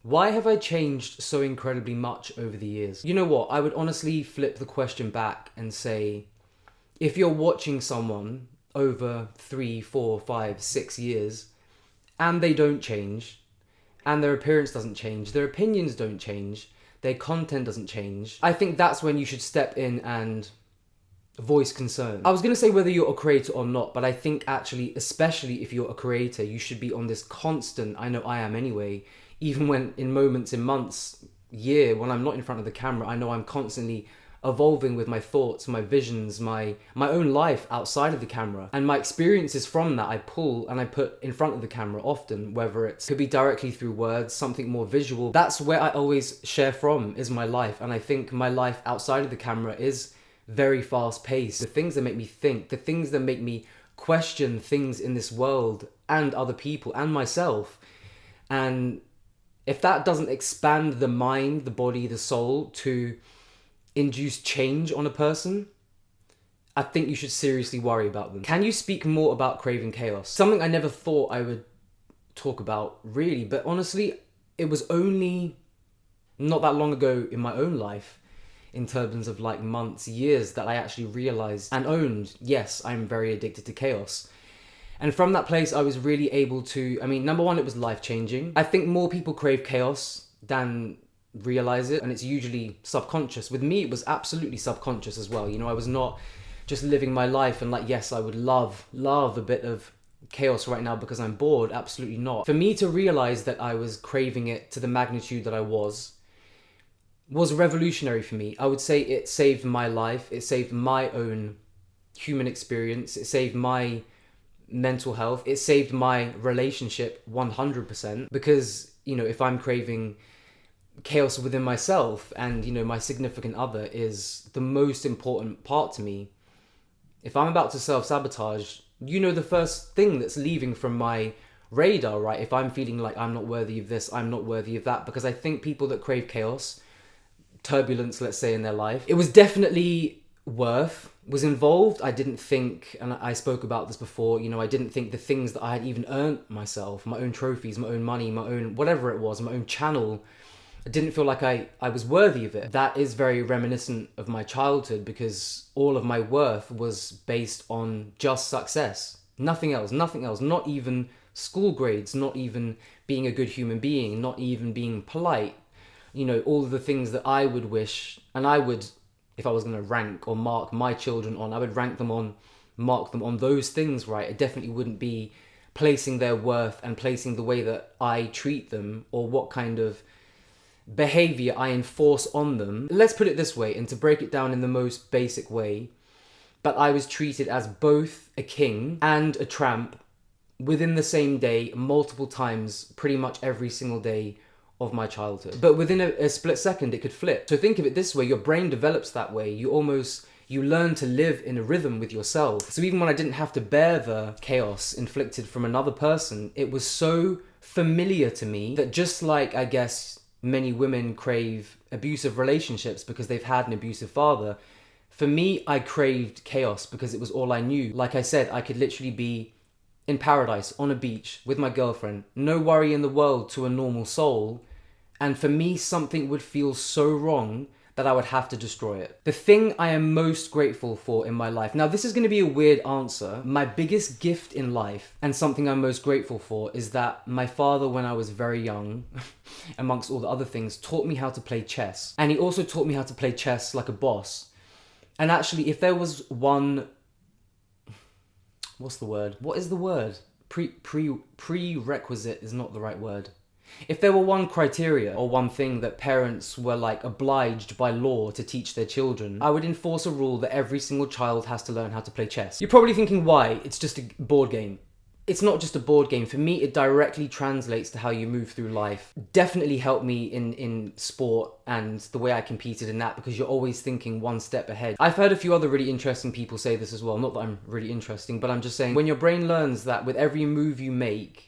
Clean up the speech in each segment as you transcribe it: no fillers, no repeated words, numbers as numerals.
Why have I changed so incredibly much over the years? You know what? I would honestly flip the question back and say, if you're watching someone over 3, 4, 5, 6 years and they don't change, and their appearance doesn't change, their opinions don't change, their content doesn't change, I think that's when you should step in and voice concern. I was going to say whether you're a creator or not, but I think actually, especially if you're a creator, you should be on this constant, I know I am anyway, even when in moments, in months, year, when I'm not in front of the camera, I know I'm constantly evolving with my thoughts, my visions, my own life outside of the camera. And my experiences from that I pull and I put in front of the camera often, whether it could be directly through words, something more visual. That's where I always share from, is my life. And I think my life outside of the camera is very fast paced. The things that make me think, the things that make me question things in this world and other people and myself. And if that doesn't expand the mind, the body, the soul to induce change on a person, I think you should seriously worry about them. Can you speak more about craving chaos? Something I never thought I would talk about really, but honestly, it was only not that long ago in my own life, in terms of like months, years, that I actually realized and owned, yes, I'm very addicted to chaos. And from that place, I was really able to, number one, it was life-changing. I think more people crave chaos than realize it, and it's usually subconscious. With me, it was absolutely subconscious as well. You know, I was not just living my life and like, yes, I would love a bit of chaos right now because I'm bored. Absolutely not. For me to realize that I was craving it to the magnitude that I was revolutionary for me. I would say it saved my life. It saved my own human experience. It saved my mental health. It saved my relationship 100%. Because, you know, if I'm craving chaos within myself and, you know, my significant other is the most important part to me, if I'm about to self-sabotage, you know, the first thing that's leaving from my radar, right? If I'm feeling like I'm not worthy of this, I'm not worthy of that, because I think people that crave chaos, turbulence, let's say, in their life, it was definitely was involved. I didn't think, and I spoke about this before, you know, I didn't think the things that I had even earned myself, my own trophies, my own money, my own whatever it was, my own channel, I didn't feel like I was worthy of it. That is very reminiscent of my childhood, because all of my worth was based on just success. Nothing else, not even school grades, not even being a good human being, not even being polite. You know, all of the things that I would wish, and I would, if I was going to rank or mark my children on, I would mark them on those things, right? It definitely wouldn't be placing their worth and placing the way that I treat them or what kind of behavior I enforce on them. Let's put it this way, and to break it down in the most basic way, but I was treated as both a king and a tramp within the same day, multiple times, pretty much every single day of my childhood. But within a split second, it could flip. So think of it this way, your brain develops that way. You learn to live in a rhythm with yourself. So even when I didn't have to bear the chaos inflicted from another person, it was so familiar to me that, just like, I guess, many women crave abusive relationships because they've had an abusive father, for me, I craved chaos because it was all I knew. Like I said, I could literally be in paradise on a beach with my girlfriend, no worry in the world to a normal soul, and for me, something would feel so wrong that I would have to destroy it. The thing I am most grateful for in my life, now this is going to be a weird answer, my biggest gift in life and something I'm most grateful for is that my father, when I was very young, amongst all the other things, taught me how to play chess. And he also taught me how to play chess like a boss. And actually, if there was one, what's the word? What is the word? Prerequisite is not the right word. If there were one criteria or one thing that parents were like obliged by law to teach their children, I would enforce a rule that every single child has to learn how to play chess. You're probably thinking, why? It's just a board game. It's not just a board game. For me, it directly translates to how you move through life. Definitely helped me in sport and the way I competed in that, because you're always thinking one step ahead. I've heard a few other really interesting people say this as well. Not that I'm really interesting, but I'm just saying, when your brain learns that with every move you make,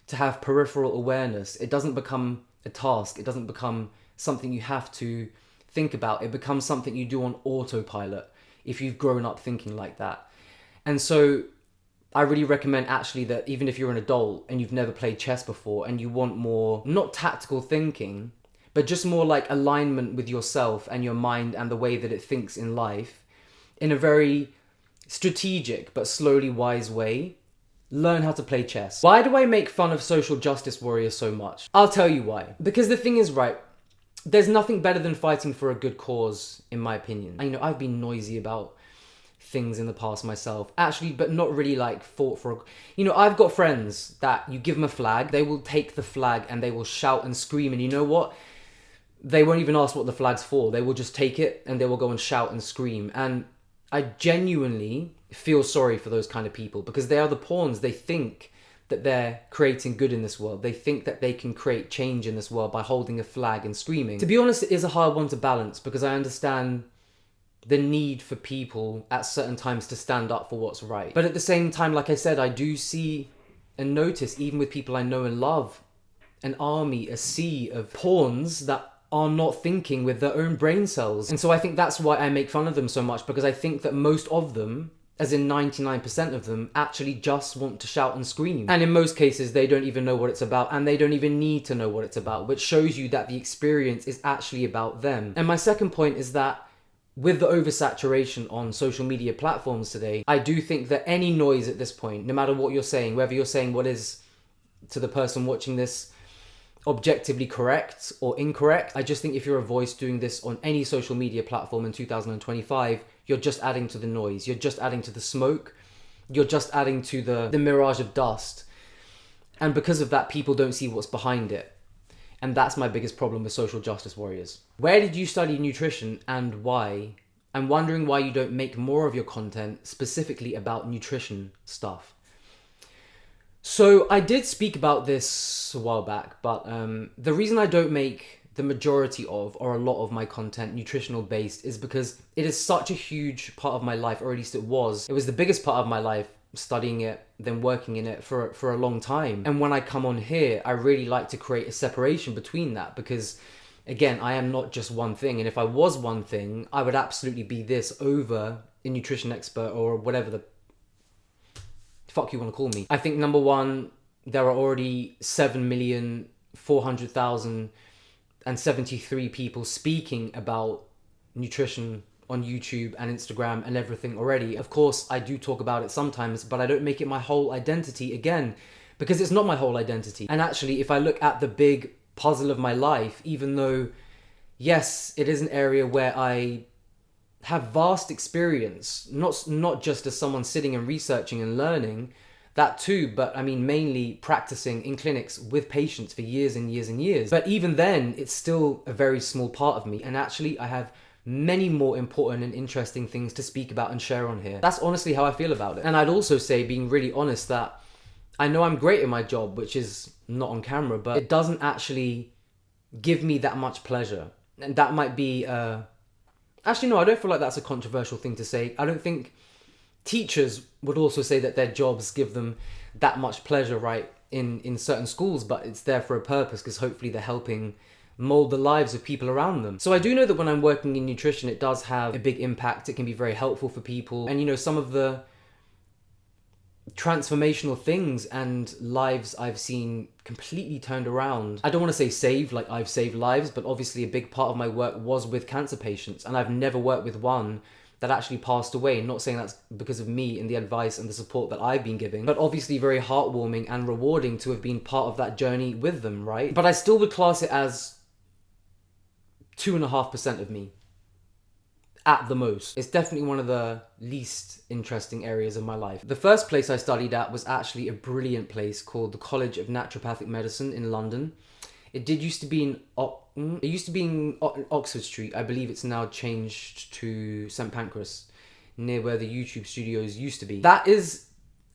to have peripheral awareness, it doesn't become a task. It doesn't become something you have to think about. It becomes something you do on autopilot if you've grown up thinking like that. And so I really recommend actually that even if you're an adult and you've never played chess before and you want more, not tactical thinking, but just more like alignment with yourself and your mind and the way that it thinks in life in a very strategic but slowly wise way, learn how to play chess. Why do I make fun of social justice warriors so much? I'll tell you why. Because the thing is, right, there's nothing better than fighting for a good cause, in my opinion. And, I've been noisy about things in the past myself, actually, but not really like fought for. I've got friends that you give them a flag, they will take the flag and they will shout and scream, and you know what? They won't even ask what the flag's for. They will just take it and they will go and shout and scream. And I genuinely feel sorry for those kind of people because they are the pawns. They think that they're creating good in this world. They think that they can create change in this world by holding a flag and screaming. To be honest, it is a hard one to balance because I understand the need for people at certain times to stand up for what's right. But at the same time, like I said, I do see and notice, even with people I know and love, an army, a sea of pawns that are not thinking with their own brain cells. And so I think that's why I make fun of them so much, because I think that most of them, as in 99% of them, actually just want to shout and scream. And in most cases, they don't even know what it's about, and they don't even need to know what it's about, which shows you that the experience is actually about them. And my second point is that with the oversaturation on social media platforms today, I do think that any noise at this point, no matter what you're saying, whether you're saying what is, to the person watching this, objectively correct or incorrect, I just think if you're a voice doing this on any social media platform in 2025, you're just adding to the noise, you're just adding to the smoke, you're just adding to the mirage of dust. And because of that, people don't see what's behind it. And that's my biggest problem with social justice warriors. Where did you study nutrition and why? I'm wondering why you don't make more of your content specifically about nutrition stuff. So I did speak about this a while back, but the reason I don't make the majority of, or a lot of my content nutritional based, is because it is such a huge part of my life, or at least it was. It was the biggest part of my life, studying it, then working in it for a long time. And when I come on here, I really like to create a separation between that because, again, I am not just one thing. And if I was one thing, I would absolutely be this over a nutrition expert or whatever the fuck you want to call me. I think number one, there are already 7,400,073 people speaking about nutrition on YouTube and Instagram and everything already. Of course, I do talk about it sometimes, but I don't make it my whole identity again, because it's not my whole identity. And actually, if I look at the big puzzle of my life, even though, yes, it is an area where I have vast experience, not just as someone sitting and researching and learning, that too, but I mean mainly practicing in clinics with patients for years and years and years. But even then, it's still a very small part of me. And actually, I have many more important and interesting things to speak about and share on here. That's honestly how I feel about it. And I'd also say, being really honest, that I know I'm great at my job, which is not on camera, but it doesn't actually give me that much pleasure. And that might be actually, no, I don't feel like that's a controversial thing to say. I don't think teachers would also say that their jobs give them that much pleasure, right, in certain schools, but it's there for a purpose because hopefully they're helping mold the lives of people around them. So I do know that when I'm working in nutrition, it does have a big impact. It can be very helpful for people. And, some of the transformational things and lives I've seen completely turned around. I don't want to say saved, like I've saved lives, but obviously a big part of my work was with cancer patients, and I've never worked with one that actually passed away. Not saying that's because of me and the advice and the support that I've been giving, but obviously very heartwarming and rewarding to have been part of that journey with them, right? But I still would class it as 2.5% of me. At the most. It's definitely one of the least interesting areas of my life. The first place I studied at was actually a brilliant place called the College of Naturopathic Medicine in London. It used to be in Oxford Street. I believe it's now changed to St Pancras, near where the YouTube studios used to be. That is,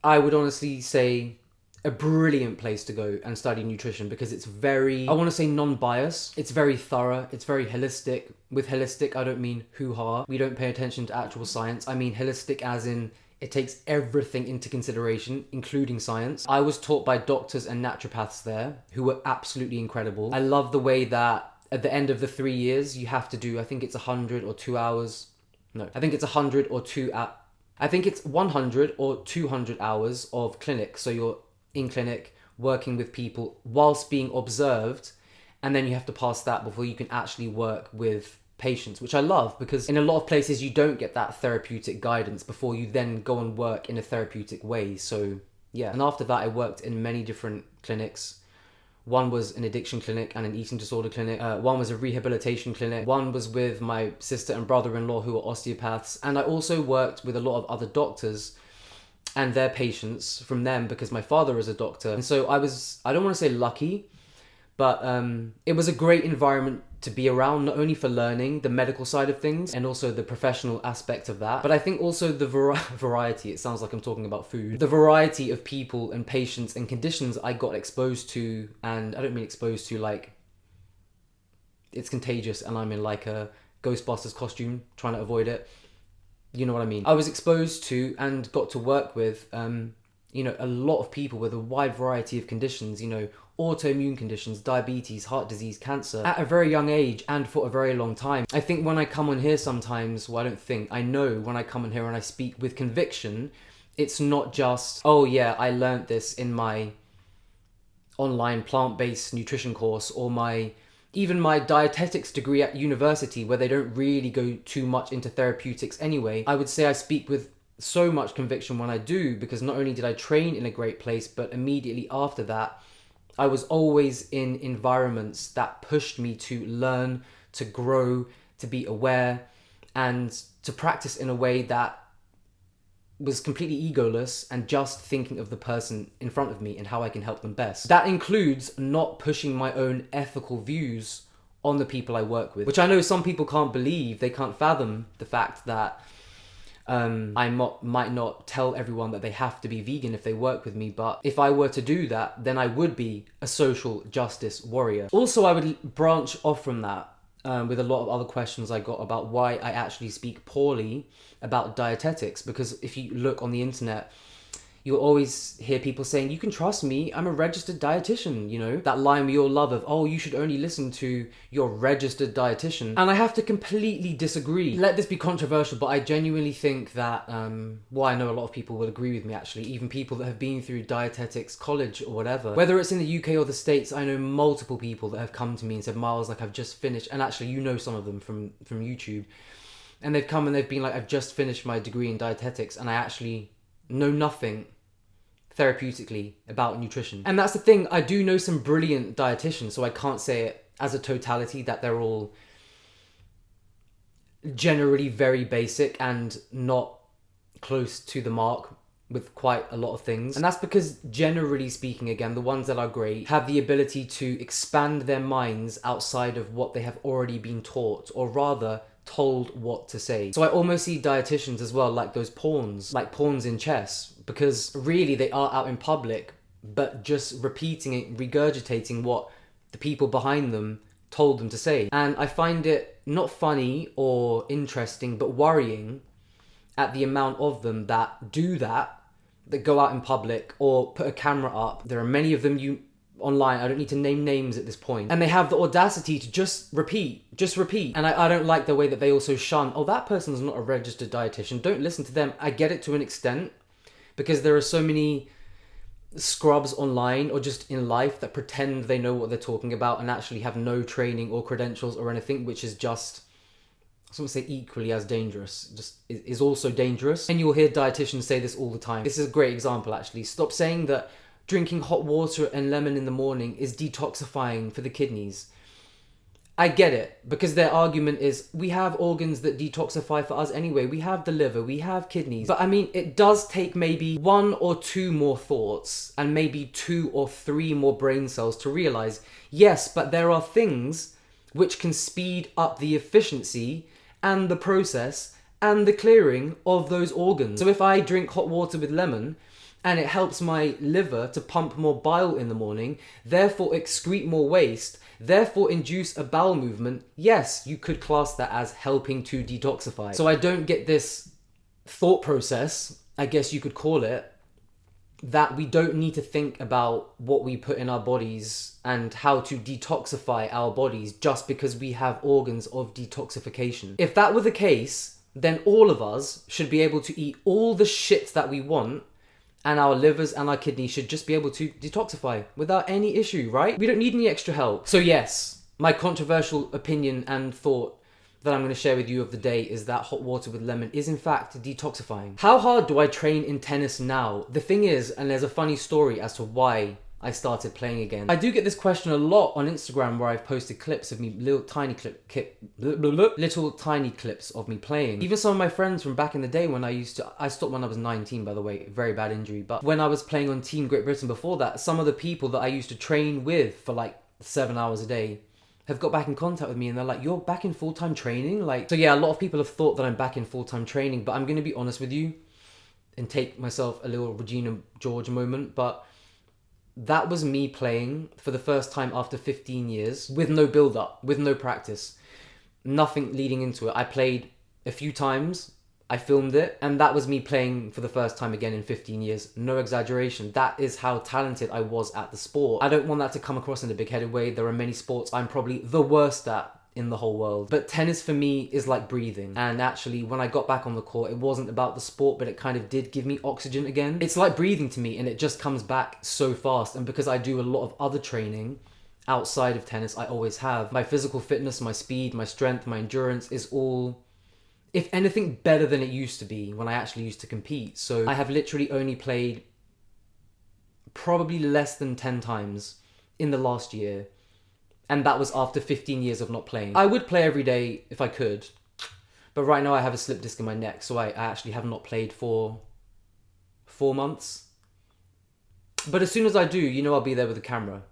I would honestly say, a brilliant place to go and study nutrition because it's very, I want to say non-biased. It's very thorough. It's very holistic. With holistic, I don't mean hoo-ha. We don't pay attention to actual science. I mean holistic as in it takes everything into consideration, including science. I was taught by doctors and naturopaths there who were absolutely incredible. I love the way that at the end of the 3 years, you have to do, I think it's 100 or 2 hours. No, I think it's 100 or 2 I think it's 100 or 200 hours of clinic. So you're in clinic working with people whilst being observed, and then you have to pass that before you can actually work with patients, which I love, because in a lot of places you don't get that therapeutic guidance before you then go and work in a therapeutic way. So yeah, and after that I worked in many different clinics. One was an addiction clinic and an eating disorder clinic. One was a rehabilitation clinic. One was with my sister and brother-in-law who were osteopaths. And I also worked with a lot of other doctors and their patients from them, because my father is a doctor. And so I don't want to say lucky, but it was a great environment to be around, not only for learning the medical side of things and also the professional aspect of that, but I think also the variety, it sounds like I'm talking about food, the variety of people and patients and conditions I got exposed to. And I don't mean exposed to like it's contagious and I'm in like a Ghostbusters costume trying to avoid it. You know what I mean? I was exposed to and got to work with, you know, a lot of people with a wide variety of conditions, you know, autoimmune conditions, diabetes, heart disease, cancer, at a very young age and for a very long time. I think when I come on here sometimes, well, I know when I come on here and I speak with conviction, it's not just, oh yeah, I learned this in my online plant-based nutrition course or even my dietetics degree at university, where they don't really go too much into therapeutics anyway. I would say I speak with so much conviction when I do, because not only did I train in a great place, but immediately after that, I was always in environments that pushed me to learn, to grow, to be aware, and to practice in a way that was completely egoless and just thinking of the person in front of me and how I can help them best. That includes not pushing my own ethical views on the people I work with, which I know some people can't believe. They can't fathom the fact that might not tell everyone that they have to be vegan if they work with me, but if I were to do that, then I would be a social justice warrior. Also, I would branch off from that with a lot of other questions I got about why I actually speak poorly about dietetics, because if you look on the internet, you'll always hear people saying, you can trust me, I'm a registered dietitian, you know, that line we all love of, oh, you should only listen to your registered dietitian. And I have to completely disagree. Let this be controversial, but I genuinely think that, well, I know a lot of people will agree with me actually, even people that have been through dietetics college or whatever. Whether it's in the UK or the States, I know multiple people that have come to me and said, Miles, like I've just finished, and actually you know some of them from YouTube, and they've come and they've been like, I've just finished my degree in dietetics and I actually know nothing therapeutically about nutrition. And that's the thing, I do know some brilliant dietitians, so I can't say it as a totality that they're all generally very basic and not close to the mark with quite a lot of things. And that's because, generally speaking, again, the ones that are great have the ability to expand their minds outside of what they have already been taught, or rather told what to say. So I almost see dietitians as well like those pawns, like pawns in chess, because really they are out in public, but just repeating it, regurgitating what the people behind them told them to say. And I find it not funny or interesting, but worrying at the amount of them that do that go out in public or put a camera up. There are many of them online, I don't need to name names at this point, and they have the audacity to just repeat. And I don't like the way that they also shun, oh, that person's not a registered dietitian, don't listen to them. I get it to an extent, because there are so many scrubs online or just in life that pretend they know what they're talking about and actually have no training or credentials or anything, which is just, I was going to say equally as dangerous, just is also dangerous. And you'll hear dietitians say this all the time. This is a great example actually. Stop saying that drinking hot water and lemon in the morning is detoxifying for the kidneys. I get it, because their argument is, we have organs that detoxify for us anyway. We have the liver, we have kidneys. But I mean, it does take maybe 1 or 2 more thoughts and maybe 2 or 3 more brain cells to realize, yes, but there are things which can speed up the efficiency and the process and the clearing of those organs. So if I drink hot water with lemon, and it helps my liver to pump more bile in the morning, therefore excrete more waste, therefore induce a bowel movement, yes, you could class that as helping to detoxify. So I don't get this thought process, I guess you could call it, that we don't need to think about what we put in our bodies and how to detoxify our bodies just because we have organs of detoxification. If that were the case, then all of us should be able to eat all the shit that we want, and our livers and our kidneys should just be able to detoxify without any issue, right? We don't need any extra help. So yes, my controversial opinion and thought that I'm going to share with you of the day is that hot water with lemon is in fact detoxifying. How hard do I train in tennis now? The thing is, and there's a funny story as to why I started playing again. I do get this question a lot on Instagram, where I've posted clips of me, little tiny clips of me playing. Even some of my friends from back in the day when I stopped when I was 19, by the way, very bad injury. But when I was playing on Team Great Britain before that, some of the people that I used to train with for like 7 hours a day have got back in contact with me, and they're like, you're back in full-time training? Like, so yeah, a lot of people have thought that I'm back in full-time training, but I'm going to be honest with you and take myself a little Regina George moment, but that was me playing for the first time after 15 years with no build-up, with no practice, nothing leading into it. I played a few times, I filmed it, and that was me playing for the first time again in 15 years. No exaggeration. That is how talented I was at the sport. I don't want that to come across in a big-headed way. There are many sports I'm probably the worst at in the whole world. But tennis for me is like breathing. And actually, when I got back on the court, it wasn't about the sport, but it kind of did give me oxygen again. It's like breathing to me, and it just comes back so fast. And because I do a lot of other training outside of tennis, I always have, my physical fitness, my speed, my strength, my endurance is all, if anything, better than it used to be when I actually used to compete. So I have literally only played probably less than 10 times in the last year. And that was after 15 years of not playing. I would play every day if I could. But right now I have a slip disc in my neck. So I actually have not played for 4 months. But as soon as I do, you know I'll be there with the camera.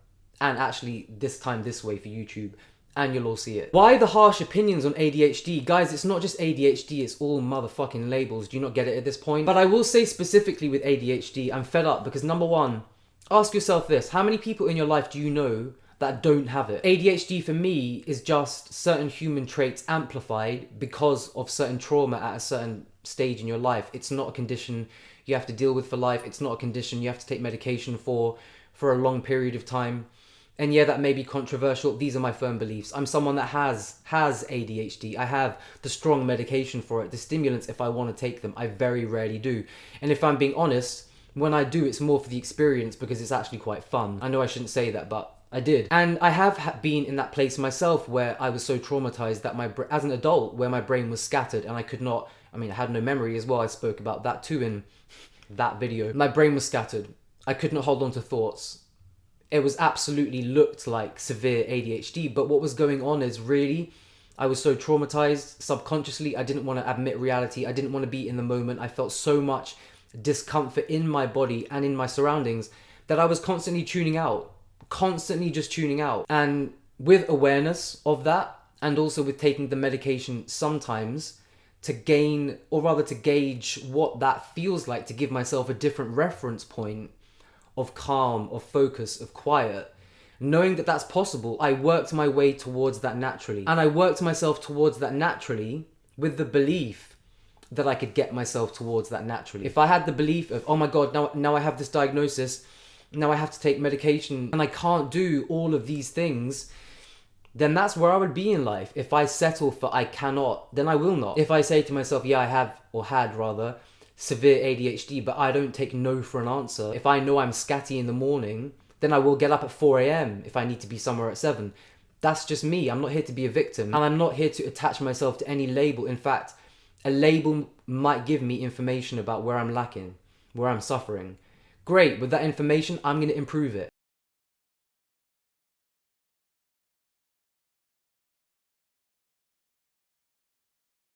And actually this time this way for YouTube. And you'll all see it. Why the harsh opinions on ADHD? Guys, it's not just ADHD, it's all motherfucking labels. Do you not get it at this point? But I will say specifically with ADHD, I'm fed up because number one, ask yourself this. How many people in your life do you know that don't have it? ADHD for me is just certain human traits amplified because of certain trauma at a certain stage in your life. It's not a condition you have to deal with for life. It's not a condition you have to take medication for a long period of time. And yeah, that may be controversial. These are my firm beliefs. I'm someone that has ADHD. I have the strong medication for it. The stimulants, if I want to take them, I very rarely do. And if I'm being honest, when I do, it's more for the experience because it's actually quite fun. I know I shouldn't say that, but I did. And I have been in that place myself where I was so traumatized that as an adult, where my brain was scattered and I could not, I had no memory as well. I spoke about that too in that video. My brain was scattered. I could not hold on to thoughts. It was absolutely looked like severe ADHD, but what was going on is really, I was so traumatized subconsciously. I didn't want to admit reality. I didn't want to be in the moment. I felt so much discomfort in my body and in my surroundings that I was constantly tuning out, constantly just tuning out. And with awareness of that, and also with taking the medication sometimes to gain, or rather to gauge what that feels like, to give myself a different reference point of calm, of focus, of quiet. Knowing that that's possible, I worked my way towards that naturally. And I worked myself towards that naturally with the belief that I could get myself towards that naturally. If I had the belief of, oh my God, now I have this diagnosis, now I have to take medication, and I can't do all of these things, then that's where I would be in life. If I settle for I cannot, then I will not. If I say to myself, yeah, I have, or had rather, severe ADHD, but I don't take no for an answer. If I know I'm scatty in the morning, then I will get up at 4 a.m. if I need to be somewhere at 7. That's just me. I'm not here to be a victim. And I'm not here to attach myself to any label. In fact, a label might give me information about where I'm lacking, where I'm suffering. Great, with that information, I'm going to improve it.